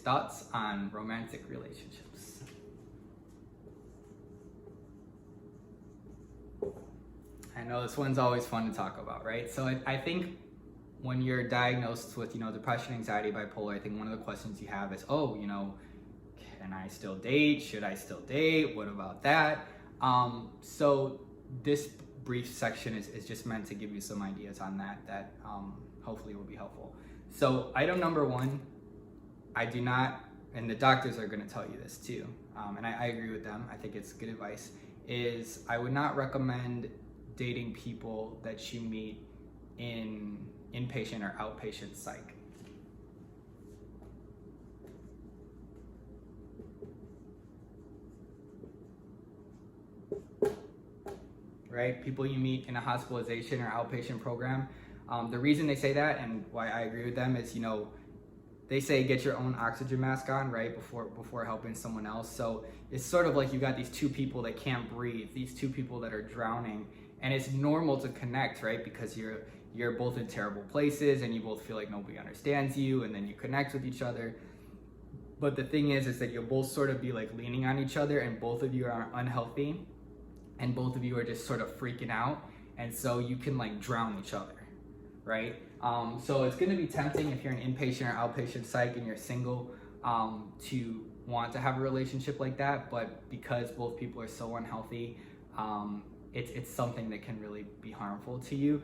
thoughts on romantic relationships. I know this one's always fun to talk about, right? So I think when you're diagnosed with, depression, anxiety, bipolar, I think one of the questions you have is, can I still date? Should I still date? What about that? So this brief section is just meant to give you some ideas on that hopefully will be helpful. So item number one, I do not, and the doctors are going to tell you this too, and I agree with them, I think it's good advice, is I would not recommend dating people that you meet in inpatient or outpatient psych. Right? People you meet in a hospitalization or outpatient program. The reason they say that and why I agree with them is, they say get your own oxygen mask on, right, before helping someone else. So it's sort of like you got these two people that can't breathe, these two people that are drowning, and it's normal to connect, right, because you're both in terrible places and you both feel like nobody understands you, and then you connect with each other. But the thing is that you'll both sort of be like leaning on each other, and both of you are unhealthy, and both of you are just sort of freaking out, and so you can like drown each other, right? So it's going to be tempting if you're an inpatient or outpatient psych and you're single to want to have a relationship like that, but because both people are so unhealthy, it's something that can really be harmful to you.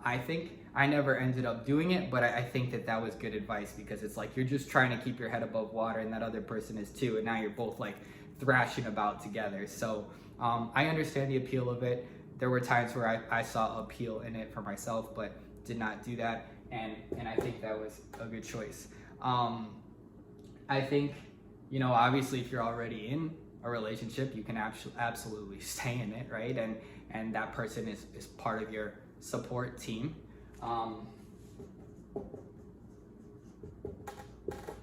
I think I never ended up doing it, but I think that was good advice, because it's like you're just trying to keep your head above water, and that other person is too, and now you're both like thrashing about together. So I understand the appeal of it. There were times where I saw appeal in it for myself, but did not do that, and I think that was a good choice. I think, obviously if you're already in a relationship, you can absolutely stay in it, right? And that person is part of your support team.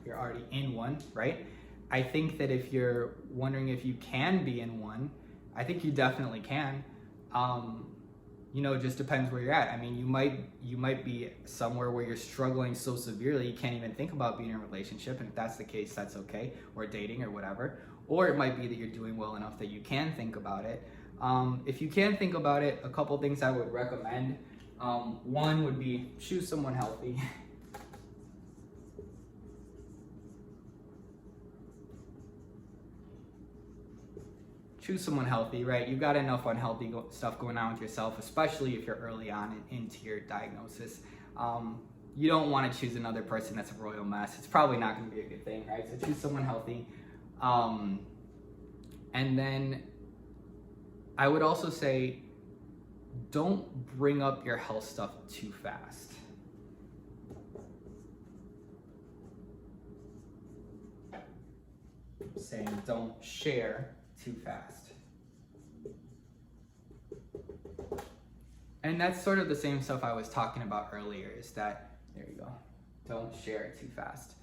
You're already in one, right? I think that if you're wondering if you can be in one, I think you definitely can. It just depends where you're at. I mean, you might be somewhere where you're struggling so severely you can't even think about being in a relationship, and if that's the case, that's okay, or dating or whatever. Or it might be that you're doing well enough that you can think about it. If you can think about it, a couple things I would recommend. One would be choose someone healthy. Choose someone healthy, right? You've got enough unhealthy stuff going on with yourself, especially if you're early on into your diagnosis. You don't want to choose another person that's a royal mess. It's probably not going to be a good thing, right? So choose someone healthy. And then I would also say, don't bring up your health stuff too fast. Saying don't share too fast. And that's sort of the same stuff I was talking about earlier, is that, there you go, don't share it too fast.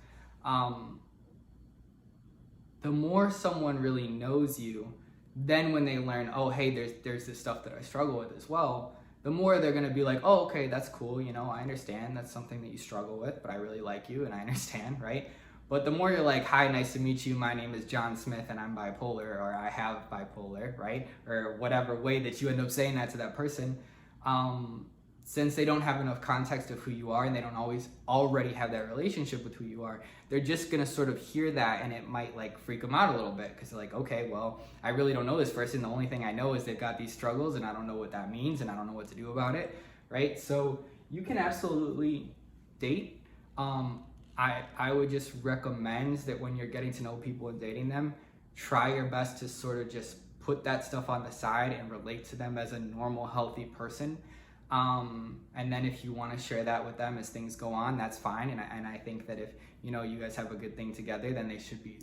The more someone really knows you, then when they learn, oh, hey, there's this stuff that I struggle with as well, the more they're gonna be like, oh, okay, that's cool, I understand that's something that you struggle with, but I really like you and I understand, right? But the more you're like, hi, nice to meet you, my name is John Smith and I'm bipolar, or I have bipolar, right? Or whatever way that you end up saying that to that person, since they don't have enough context of who you are and they don't always already have that relationship with who you are, they're just gonna sort of hear that, and it might like freak them out a little bit, because they're like, okay, well, I really don't know this person. The only thing I know is they've got these struggles and I don't know what that means and I don't know what to do about it, right? So you can absolutely date. I would just recommend that when you're getting to know people and dating them, try your best to sort of just put that stuff on the side and relate to them as a normal, healthy person. And then if you want to share that with them as things go on, that's fine. And I think that if, you guys have a good thing together, then they should be,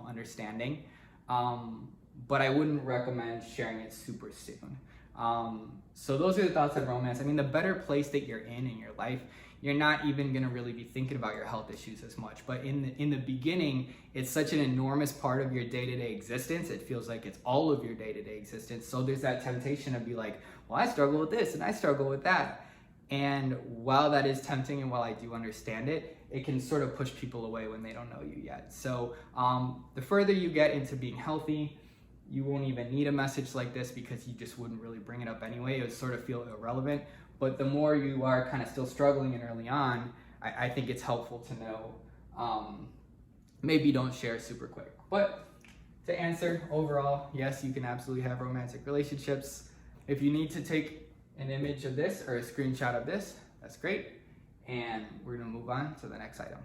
understanding. But I wouldn't recommend sharing it super soon. So those are the thoughts on romance. I mean, the better place that you're in your life, you're not even gonna really be thinking about your health issues as much. But in the beginning, it's such an enormous part of your day-to-day existence. It feels like it's all of your day-to-day existence. So there's that temptation to be like, well, I struggle with this and I struggle with that. And while that is tempting and while I do understand it, it can sort of push people away when they don't know you yet. So the further you get into being healthy, you won't even need a message like this because you just wouldn't really bring it up anyway. It would sort of feel irrelevant. But the more you are kind of still struggling and early on, I think it's helpful to know, maybe don't share super quick. But to answer, overall, yes, you can absolutely have romantic relationships. If you need to take an image of this or a screenshot of this, that's great. And we're gonna move on to the next item.